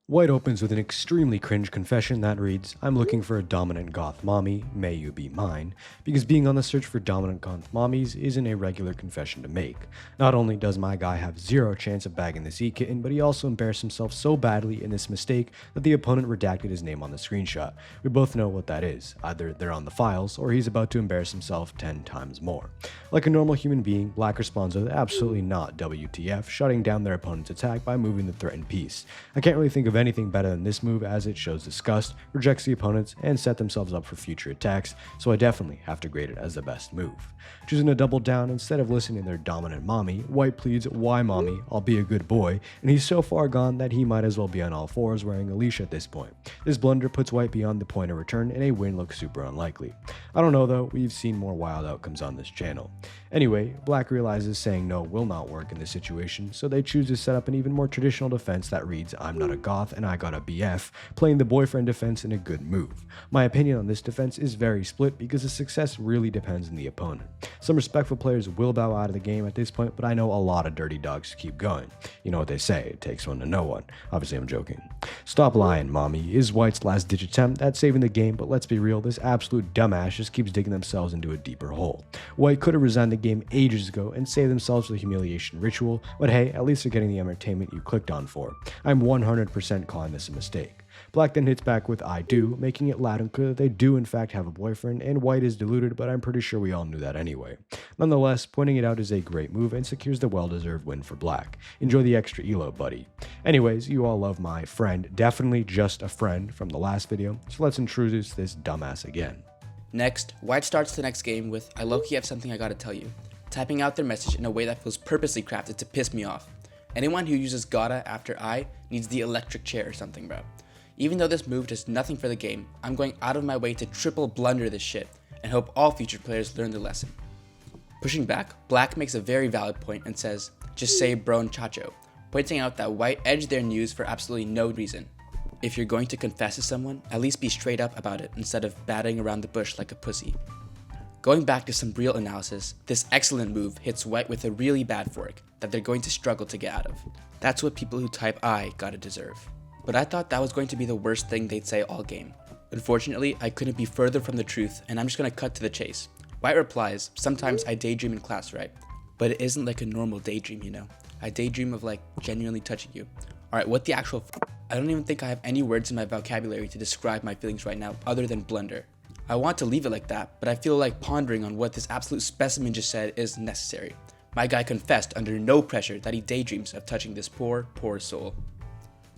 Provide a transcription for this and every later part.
White opens with an extremely cringe confession that reads, "I'm looking for a dominant goth mommy, may you be mine," because being on the search for dominant goth mommies isn't a regular confession to make. Not only does my guy have zero chance of bagging the sea kitten, but he also embarrassed himself so badly in this mistake that the opponent redacted his name on the screenshot. We both know what that is. Either they're on the files, or he's about to embarrass himself 10 times more. Like a normal human being, Black responds with absolutely not WTF, shutting down their opponent's attack by moving the threatened piece. I can't really think of anything better than this move, as it shows disgust, rejects the opponents, and set themselves up for future attacks, so I definitely have to grade it as the best move. Choosing to double down instead of listening to their dominant mommy, White pleads, "Why mommy, I'll be a good boy," and he's so far gone that he might as well be on all fours wearing a leash at this point. This blunder puts White beyond the point of return, and a win looks super unlikely. I don't know though, we've seen more wild outcomes on this channel. Anyway, Black realizes saying no will not work in this situation, so they choose to set up an even more traditional defense that reads, "I'm not a goth and I got a BF," playing the boyfriend defense in a good move. My opinion on this defense is very split because the success really depends on the opponent. Some respectful players will bow out of the game at this point, but I know a lot of dirty dogs keep going. You know what they say, it takes one to know one. Obviously I'm joking. "Stop lying, mommy" is White's last ditch attempt at saving the game, but let's be real, this absolute dumbass just keeps digging themselves into a deeper hole. White could have resigned the game ages ago and saved themselves the humiliation ritual, but hey, at least they're getting the entertainment you clicked on for. I'm 100% calling this a mistake. Black then hits back with "I do," making it loud and clear that they do in fact have a boyfriend, and White is deluded, but I'm pretty sure we all knew that anyway. Nonetheless, pointing it out is a great move and secures the well-deserved win for Black. Enjoy the extra elo, buddy. Anyways, you all love my friend, definitely just a friend, from the last video, so let's introduce this dumbass again. Next, White starts the next game with, "I low-key have something I gotta tell you," typing out their message in a way that feels purposely crafted to piss me off. Anyone who uses gotta after I needs the electric chair or something, bro. Even though this move does nothing for the game, I'm going out of my way to triple blunder this shit, and hope all future players learn their lesson. Pushing back, Black makes a very valid point and says, "Just say brochacho," pointing out that White edged their news for absolutely no reason. If you're going to confess to someone, at least be straight up about it instead of batting around the bush like a pussy. Going back to some real analysis, this excellent move hits White with a really bad fork that they're going to struggle to get out of. That's what people who type I gotta deserve. But I thought that was going to be the worst thing they'd say all game. Unfortunately, I couldn't be further from the truth, and I'm just gonna cut to the chase. White replies, "Sometimes I daydream in class, right? But it isn't like a normal daydream, you know? I daydream of like genuinely touching you." Alright, what the actual I don't even think I have any words in my vocabulary to describe my feelings right now other than blunder. I want to leave it like that, but I feel like pondering on what this absolute specimen just said is necessary. My guy confessed under no pressure that he daydreams of touching this poor, poor soul.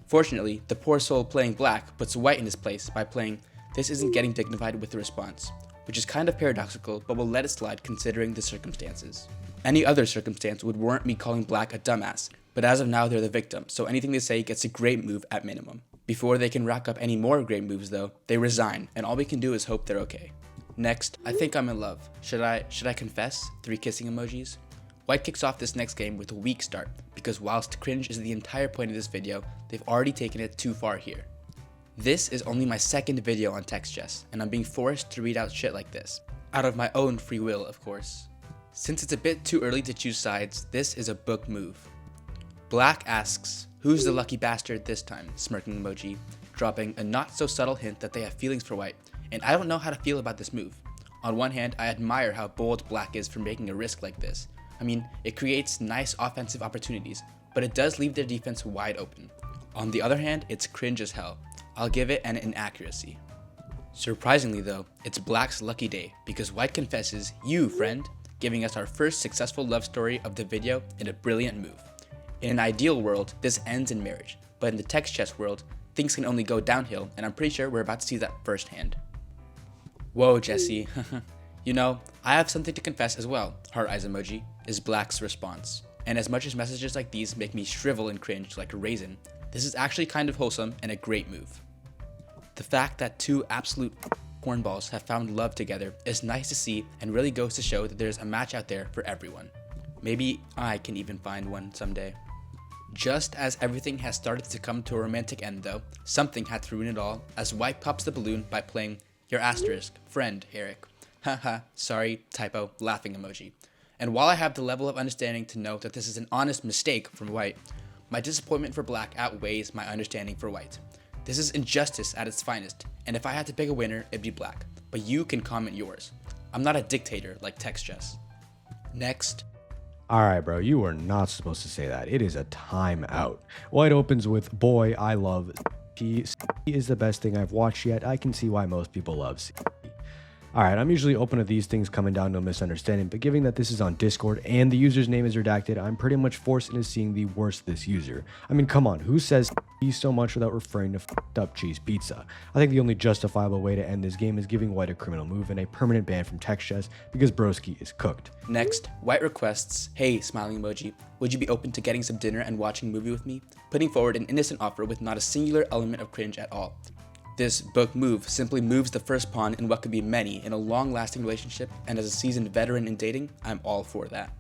Fortunately, the poor soul playing Black puts White in his place by playing, "This isn't getting dignified" with the response, which is kind of paradoxical, but we'll let it slide considering the circumstances. Any other circumstance would warrant me calling Black a dumbass, but as of now they're the victim, so anything they say gets a great move at minimum. Before they can rack up any more great moves though, they resign, and all we can do is hope they're okay. Next, "I think I'm in love. Should I confess?" 3 kissing emojis. White kicks off this next game with a weak start, because whilst cringe is the entire point of this video, they've already taken it too far here. This is only my second video on Text Chess, and I'm being forced to read out shit like this. Out of my own free will, of course. Since it's a bit too early to choose sides, this is a book move. Black asks, "Who's the lucky bastard this time?" smirking emoji, dropping a not so subtle hint that they have feelings for White, and I don't know how to feel about this move. On one hand, I admire how bold Black is for making a risk like this. I mean, it creates nice offensive opportunities, but it does leave their defense wide open. On the other hand, it's cringe as hell. I'll give it an inaccuracy. Surprisingly though, it's Black's lucky day, because White confesses, "You, friend," giving us our first successful love story of the video in a brilliant move. In an ideal world, this ends in marriage, but in the Text Chess world, things can only go downhill, and I'm pretty sure we're about to see that firsthand. "Whoa, Jesse. You know, I have something to confess as well," heart eyes emoji, is Black's response. And as much as messages like these make me shrivel and cringe like a raisin, this is actually kind of wholesome and a great move. The fact that 2 absolute cornballs have found love together is nice to see and really goes to show that there's a match out there for everyone. Maybe I can even find one someday. Just as everything has started to come to a romantic end though, something had to ruin it all as White pops the balloon by playing "Your asterisk, friend, Eric." Haha, sorry, typo, laughing emoji. And while I have the level of understanding to know that this is an honest mistake from White, My disappointment for Black outweighs my understanding for White. This is injustice at its finest, and if I had to pick a winner, it'd be Black. But you can comment yours. I'm not a dictator like Text Chess. Next. Alright, bro, you were not supposed to say that. It is a timeout. White opens with, boy, I love C. C is the best thing I've watched yet. I can see why most people love C. Alright, I'm usually open to these things coming down to a misunderstanding, but given that this is on Discord and the user's name is redacted, I'm pretty much forced into seeing the worst of this user. I mean, come on, who says so much without referring to f***ed up cheese pizza? I think the only justifiable way to end this game is giving White a criminal move and a permanent ban from Text Chess because broski is cooked. Next, White requests, hey, smiling emoji, would you be open to getting some dinner and watching a movie with me? Putting forward an innocent offer with not a singular element of cringe at all. This book move simply moves the first pawn in what could be many in a long-lasting relationship, and as a seasoned veteran in dating, I'm all for that.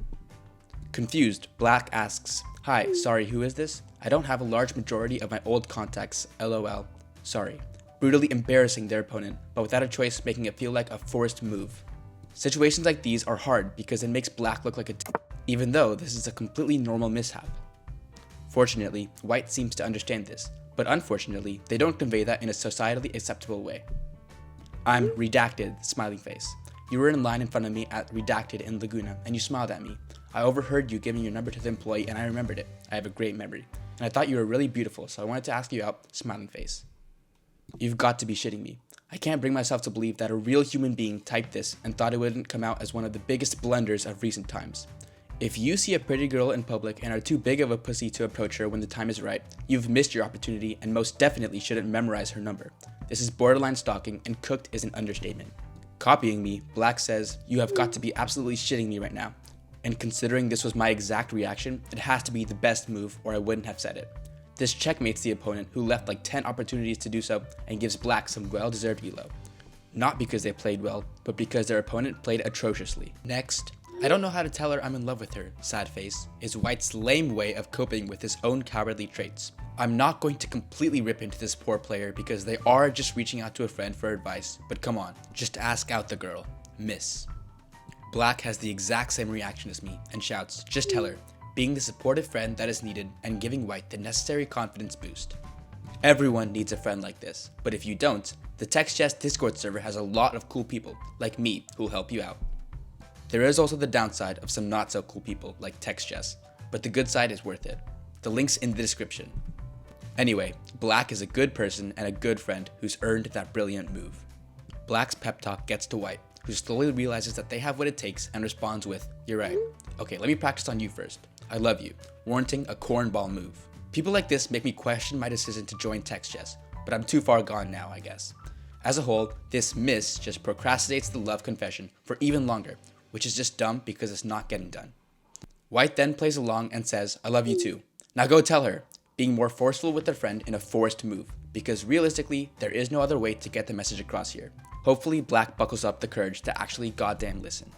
Confused, Black asks, hi, sorry, who is this? I don't have a large majority of my old contacts, lol. Sorry. Brutally embarrassing their opponent, but without a choice making it feel like a forced move. Situations like these are hard because it makes Black look like a even though this is a completely normal mishap. Fortunately, White seems to understand this, but unfortunately, they don't convey that in a societally acceptable way. I'm redacted, smiling face. You were in line in front of me at Redacted in Laguna, and you smiled at me. I overheard you giving your number to the employee, and I remembered it. I have a great memory. And I thought you were really beautiful, so I wanted to ask you out, smiling face. You've got to be shitting me. I can't bring myself to believe that a real human being typed this and thought it wouldn't come out as one of the biggest blunders of recent times. If you see a pretty girl in public and are too big of a pussy to approach her when the time is right, you've missed your opportunity and most definitely shouldn't memorize her number. This is borderline stalking, and cooked is an understatement. Copying me, Black says, you have got to be absolutely shitting me right now. And considering this was my exact reaction, it has to be the best move or I wouldn't have said it. This checkmates the opponent who left like 10 opportunities to do so and gives Black some well-deserved elo. Not because they played well, but because their opponent played atrociously. Next. I don't know how to tell her I'm in love with her, sad face, is White's lame way of coping with his own cowardly traits. I'm not going to completely rip into this poor player because they are just reaching out to a friend for advice, but come on, just ask out the girl. Miss. Black has the exact same reaction as me and shouts, just tell her, being the supportive friend that is needed and giving White the necessary confidence boost. Everyone needs a friend like this, but if you don't, the Text Chess Discord server has a lot of cool people, like me, who'll help you out. There is also the downside of some not so cool people like Text Chess, but the good side is worth it. The link's in the description. Anyway, Black is a good person and a good friend who's earned that brilliant move. Black's pep talk gets to White, who slowly realizes that they have what it takes and responds with, you're right. Okay, let me practice on you first. I love you, warranting a cornball move. People like this make me question my decision to join Text Chess, but I'm too far gone now, I guess. As a whole, this miss just procrastinates the love confession for even longer, which is just dumb because it's not getting done. White then plays along and says, I love you too. Now go tell her, being more forceful with their friend in a forced move, because realistically, there is no other way to get the message across here. Hopefully Black buckles up the courage to actually goddamn listen.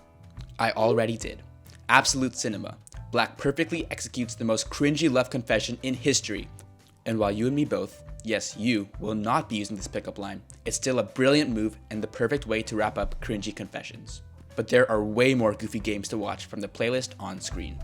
I already did. Absolute cinema. Black perfectly executes the most cringy love confession in history. And while you and me both, yes, you, will not be using this pickup line, it's still a brilliant move and the perfect way to wrap up cringy confessions. But there are way more goofy games to watch from the playlist on screen.